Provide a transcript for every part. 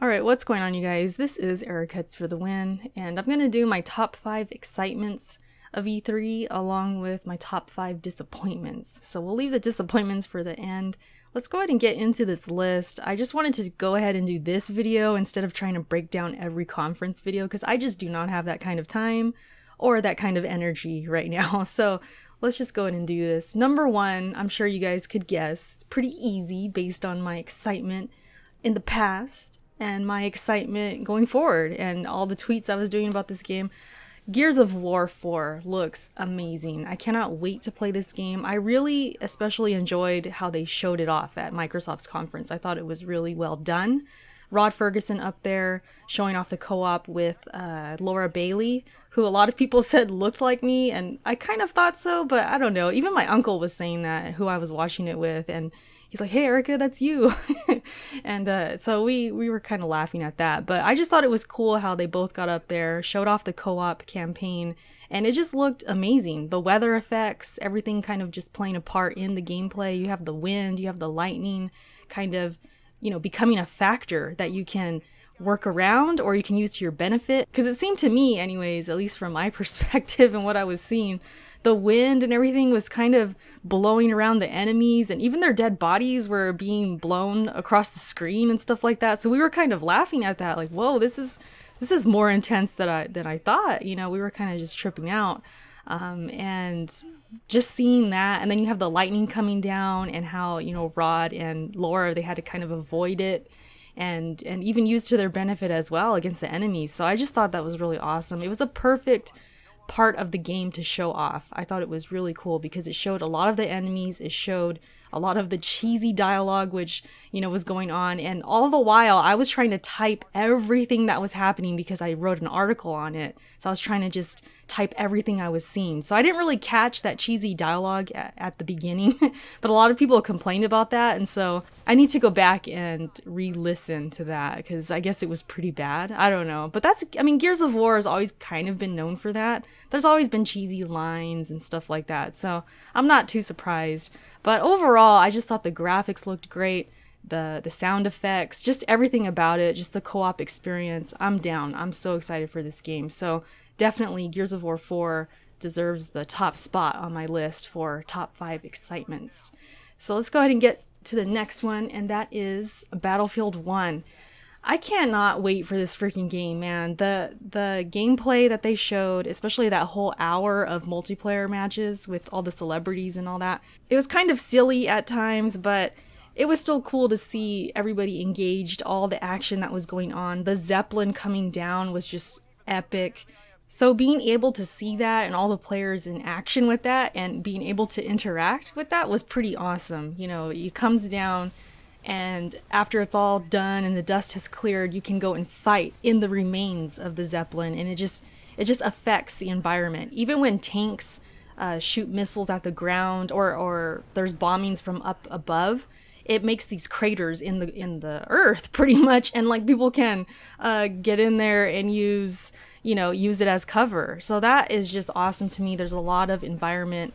Alright, what's going on, you guys? This is Eric Heads for the Win, and I'm going to do my top 5 excitements of E3 along with my top 5 disappointments. So we'll leave the disappointments for the end. Let's go ahead and get into this list. I just wanted to go ahead and do this video instead of trying to break down every conference video because I just do not have that kind of time or that kind of energy right now. So let's just go ahead and do this. Number 1, I'm sure you guys could guess. It's pretty easy based on my excitement in the past and my excitement going forward and all the tweets I was doing about this game. Gears of War 4 looks amazing. I cannot wait to play this game. I really especially enjoyed how they showed it off at Microsoft's conference. I thought it was really well done. Rod Ferguson up there showing off the co-op with Laura Bailey, who a lot of people said looked like me, and I kind of thought so, but I don't know. Even my uncle was saying that, who I was watching it with, and he's like, "Hey, Erica, that's you." And so we were kind of laughing at that. But I just thought it was cool how they both got up there, showed off the co-op campaign, and it just looked amazing. The weather effects, everything kind of just playing a part in the gameplay. You have the wind, you have the lightning kind of, becoming a factor that you can work around or you can use to your benefit. Because it seemed to me, anyways, at least from my perspective and what I was seeing, the wind and everything was kind of blowing around the enemies, and even their dead bodies were being blown across the screen and stuff like that. So we were kind of laughing at that, like, whoa, this is more intense than I thought. We were kind of just tripping out. And just seeing that, and then you have the lightning coming down and how, Rod and Laura, they had to kind of avoid it and even use to their benefit as well against the enemies. So I just thought that was really awesome. It was a perfect part of the game to show off. I thought it was really cool because it showed a lot of the enemies, it showed a lot of the cheesy dialogue which was going on, and all the while I was trying to type everything that was happening because I wrote an article on it. So I was trying to just type everything I was seeing. So I didn't really catch that cheesy dialogue at the beginning, but a lot of people complained about that, and so I need to go back and re-listen to that because I guess it was pretty bad. I don't know, but Gears of War has always kind of been known for that. There's always been cheesy lines and stuff like that, so I'm not too surprised. But overall, I just thought the graphics looked great, the sound effects, just everything about it, just the co-op experience. I'm down. I'm so excited for this game. So definitely Gears of War 4 deserves the top spot on my list for top 5 excitements. So let's go ahead and get to the next one, and that is Battlefield 1. I cannot wait for this freaking game, man. The gameplay that they showed, especially that whole hour of multiplayer matches with all the celebrities and all that, it was kind of silly at times, but it was still cool to see everybody engaged, all the action that was going on. The Zeppelin coming down was just epic. So being able to see that and all the players in action with that and being able to interact with that was pretty awesome. It comes down, and after it's all done and the dust has cleared, you can go and fight in the remains of the Zeppelin, and it just affects the environment. Even when tanks shoot missiles at the ground or there's bombings from up above, it makes these craters in the earth pretty much, and like people can get in there and use it as cover. So that is just awesome to me. There's a lot of environment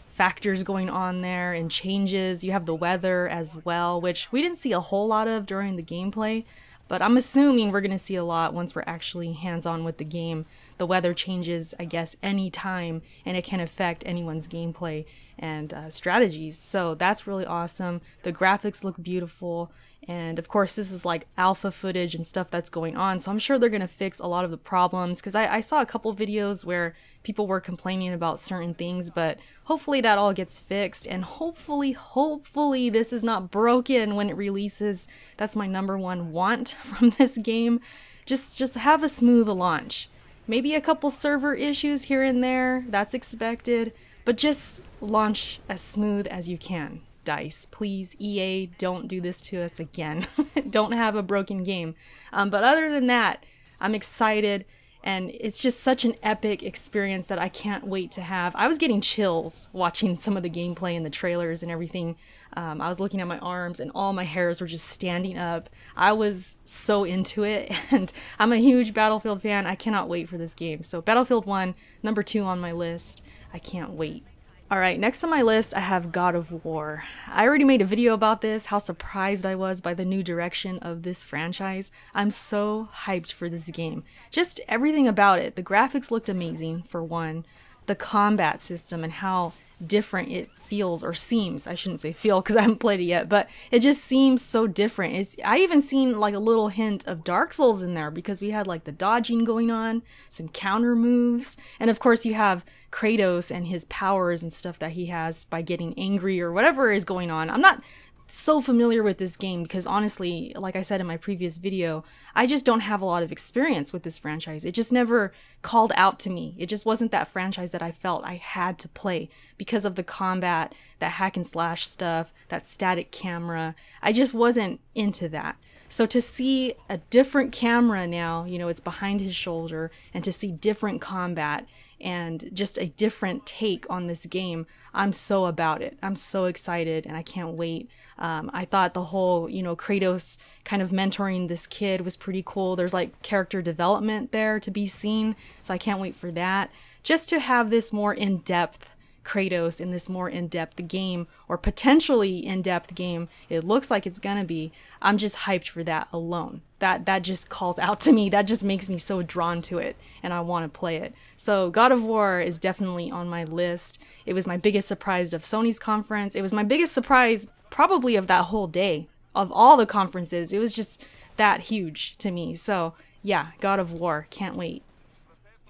factors going on there and changes. You have the weather as well, which we didn't see a whole lot of during the gameplay, but I'm assuming we're going to see a lot once we're actually hands-on with the game. The weather changes, I guess, any time, and it can affect anyone's gameplay and strategies. So that's really awesome. The graphics look beautiful. And of course, this is like alpha footage and stuff that's going on. So I'm sure they're going to fix a lot of the problems, because I saw a couple videos where people were complaining about certain things, but hopefully that all gets fixed. And hopefully this is not broken when it releases. That's my number one want from this game. Just have a smooth launch. Maybe a couple server issues here and there. That's expected. But just launch as smooth as you can. DICE, please, EA, don't do this to us again. Don't have a broken game. But other than that, I'm excited, and it's just such an epic experience that I can't wait to have. I was getting chills watching some of the gameplay and the trailers and everything. I was looking at my arms and all my hairs were just standing up. I was so into it, and I'm a huge Battlefield fan. I cannot wait for this game. So Battlefield 1, number 2 on my list. I can't wait. All right, next on my list, I have God of War. I already made a video about this, how surprised I was by the new direction of this franchise. I'm so hyped for this game. Just everything about it. The graphics looked amazing, for one. The combat system and how different it feels, or seems. I shouldn't say feel because I haven't played it yet, but it just seems so different. I even seen like a little hint of Dark Souls in there because we had like the dodging going on, some counter moves, and of course you have Kratos and his powers and stuff that he has by getting angry or whatever is going on. I'm not so familiar with this game because honestly, like I said in my previous video, I just don't have a lot of experience with this franchise. It just never called out to me. It just wasn't that franchise that I felt I had to play because of the combat, that hack and slash stuff, that static camera. I just wasn't into that. So to see a different camera now, it's behind his shoulder, and to see different combat and just a different take on this game, I'm so about it. I'm so excited and I can't wait. I thought the whole, Kratos kind of mentoring this kid was pretty cool. There's like character development there to be seen, so I can't wait for that. Just to have this more in-depth Kratos in this more in-depth game, or potentially in-depth game, it looks like it's gonna be. I'm just hyped for that alone. That just calls out to me. That just makes me so drawn to it, and I want to play it. So God of War is definitely on my list. It was my biggest surprise of Sony's conference. It was my biggest surprise probably of that whole day. Of all the conferences, it was just that huge to me. So yeah, God of War, can't wait.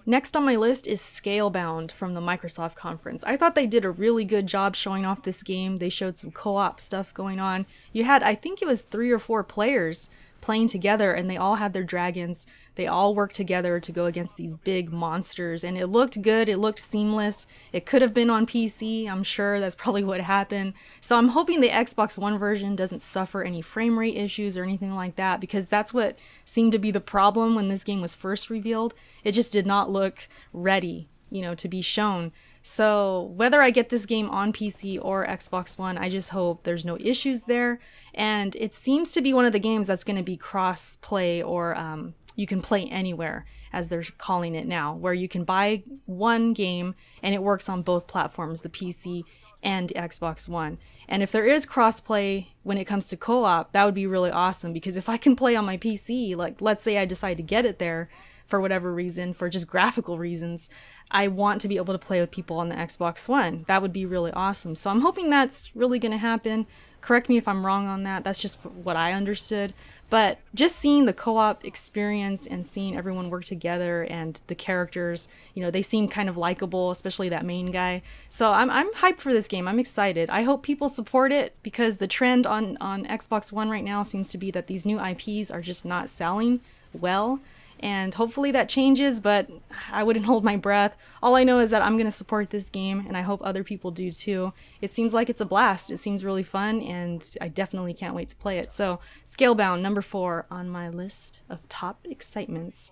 Next on my list is Scalebound from the Microsoft conference. I thought they did a really good job showing off this game. They showed some co-op stuff going on. You had, I think it was 3 or 4 players playing together, and they all had their dragons. They all worked together to go against these big monsters, and it looked good. It looked seamless. It could have been on PC. I'm sure that's probably what happened. So I'm hoping the Xbox One version doesn't suffer any frame rate issues or anything like that, because that's what seemed to be the problem when this game was first revealed. It just did not look ready, to be shown. So whether I get this game on PC or Xbox One, I just hope there's no issues there. And it seems to be one of the games that's going to be cross-play, or you can play anywhere, as they're calling it now, where you can buy one game and it works on both platforms, the PC and Xbox One. And if there is crossplay when it comes to co-op, that would be really awesome, because if I can play on my PC, like let's say I decide to get it there for whatever reason, for just graphical reasons, I want to be able to play with people on the Xbox One. That would be really awesome. So I'm hoping that's really going to happen. Correct me if I'm wrong on that. That's just what I understood. But just seeing the co-op experience and seeing everyone work together and the characters, they seem kind of likable, especially that main guy. So I'm hyped for this game. I'm excited. I hope people support it, because the trend on Xbox One right now seems to be that these new IPs are just not selling well. And hopefully that changes, but I wouldn't hold my breath. All I know is that I'm going to support this game, and I hope other people do too. It seems like it's a blast. It seems really fun, and I definitely can't wait to play it. So, Scalebound, number 4 on my list of top excitements.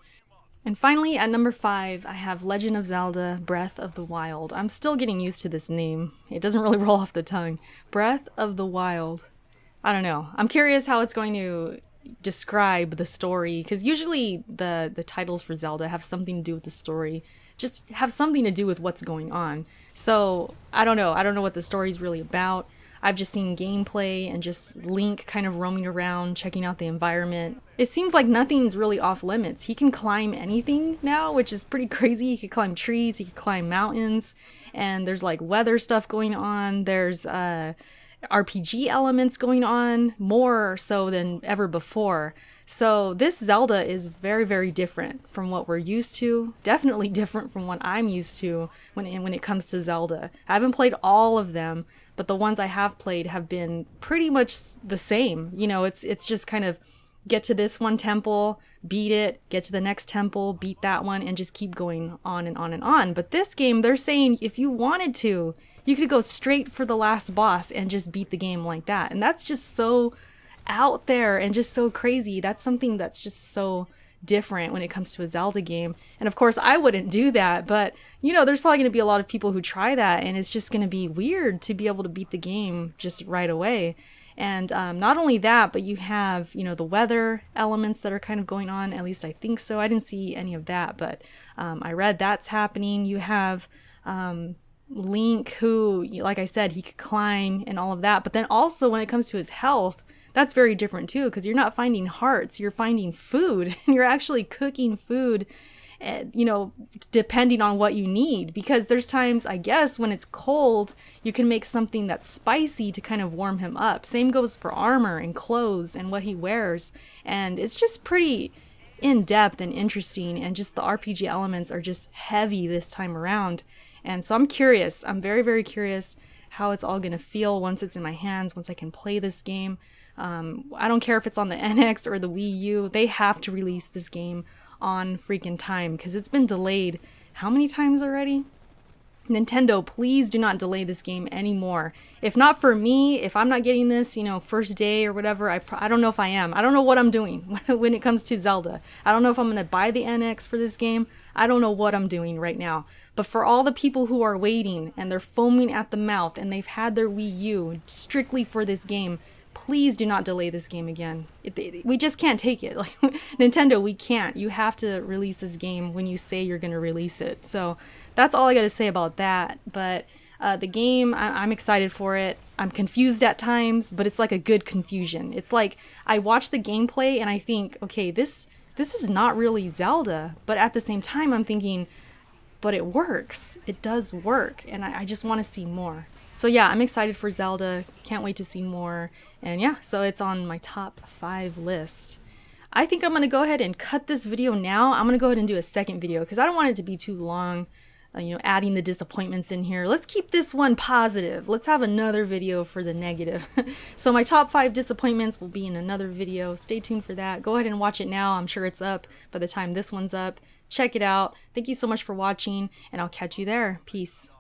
And finally, at number 5, I have Legend of Zelda Breath of the Wild. I'm still getting used to this name. It doesn't really roll off the tongue. Breath of the Wild. I don't know. I'm curious how it's going to describe the story, because usually the titles for Zelda have something to do with the story, just have something to do with what's going on. So I don't know what the story's really about. I've just seen gameplay and just Link kind of roaming around, checking out the environment. It seems like nothing's really off limits. He can climb anything now, which is pretty crazy. He could climb trees, he could climb mountains, and there's like weather stuff going on. There's RPG elements going on, more so than ever before. So this Zelda is very, very different from what we're used to. Definitely different from what I'm used to when it comes to Zelda. I haven't played all of them, but the ones I have played have been pretty much the same. It's just kind of get to this one temple, beat it, get to the next temple, beat that one, and just keep going on and on and on. But this game, they're saying if you wanted to, you could go straight for the last boss and just beat the game like that. And that's just so out there and just so crazy. That's something that's just so different when it comes to a Zelda game. And of course, I wouldn't do that, but there's probably going to be a lot of people who try that, and it's just going to be weird to be able to beat the game just right away. And not only that, but you have, the weather elements that are kind of going on. At least I think so. I didn't see any of that, but I read that's happening. You have Link, who, like I said, he could climb and all of that. But then also when it comes to his health, that's very different too, because you're not finding hearts, you're finding food, and you're actually cooking food, you know, depending on what you need. Because there's times, I guess, when it's cold, you can make something that's spicy to kind of warm him up. Same goes for armor and clothes and what he wears. And it's just pretty in-depth and interesting, and just the RPG elements are just heavy this time around. And so I'm curious. I'm very, very curious how it's all going to feel once it's in my hands, once I can play this game. I don't care if it's on the NX or the Wii U. They have to release this game on freaking time, because it's been delayed how many times already? Nintendo, please do not delay this game anymore. If not for me, if I'm not getting this, you know, first day or whatever, I don't know if I am. I don't know what I'm doing when it comes to Zelda. I don't know if I'm going to buy the NX for this game. I don't know what I'm doing right now. But for all the people who are waiting and they're foaming at the mouth and they've had their Wii U strictly for this game, please do not delay this game again. We just can't take it. Like, Nintendo, we can't. You have to release this game when you say you're going to release it. So that's all I got to say about that. But the game, I'm excited for it. I'm confused at times, but it's like a good confusion. It's like I watch the gameplay and I think, okay, this is not really Zelda. But at the same time, I'm thinking, but it works. It does work. And I just want to see more. So yeah, I'm excited for Zelda. Can't wait to see more. And yeah, so it's on my top 5 list. I think I'm going to go ahead and cut this video now. I'm going to go ahead and do a second video because I don't want it to be too long, you know, adding the disappointments in here. Let's keep this one positive. Let's have another video for the negative. So my top 5 disappointments will be in another video. Stay tuned for that. Go ahead and watch it now. I'm sure it's up by the time this one's up. Check it out. Thank you so much for watching, and I'll catch you there. Peace.